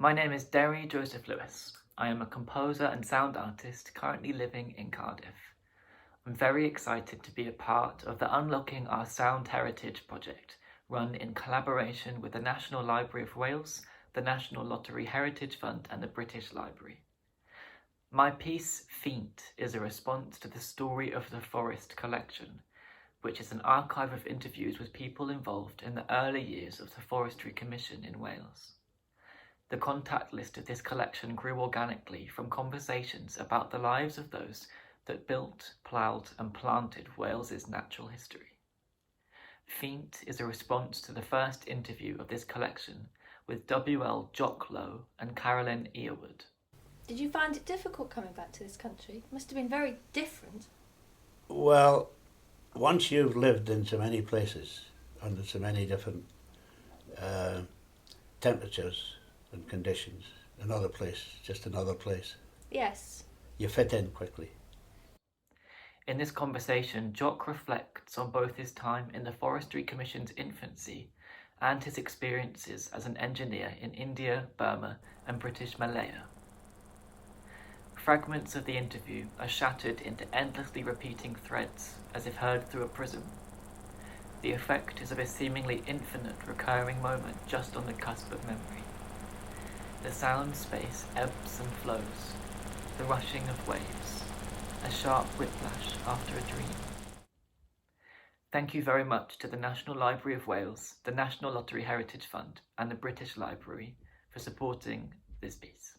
My name is Derri Joseph Lewis. I am a composer and sound artist currently living in Cardiff. I'm very excited to be a part of the Unlocking Our Sound Heritage project, run in collaboration with the National Library of Wales, the National Loteri Heritage Fund and the British Library. My piece, Feint, is a response to the Story of the Forest collection, which is an archive of interviews with people involved in the early years of the Forestry Commission in Wales. The contact list of this collection grew organically from conversations about the lives of those that built, ploughed and planted Wales's natural history. Feint is a response to the first interview of this collection with W.L. Jock Lowe and Carolyn Earwood. Did you find it difficult coming back to this country? It must have been very different. Well, once you've lived in so many places, under so many different temperatures and conditions, another place, just another place. Yes. You fit in quickly. In this conversation, Jock reflects on both his time in the Forestry Commission's infancy and his experiences as an engineer in India, Burma and British Malaya. Fragments of the interview are shattered into endlessly repeating threads as if heard through a prism. The effect is of a seemingly infinite recurring moment just on the cusp of memory. The sound space ebbs and flows, the rushing of waves, a sharp whiplash after a dream. Thank you very much to the National Library of Wales, the National Loteri Heritage Fund and the British Library for supporting this piece.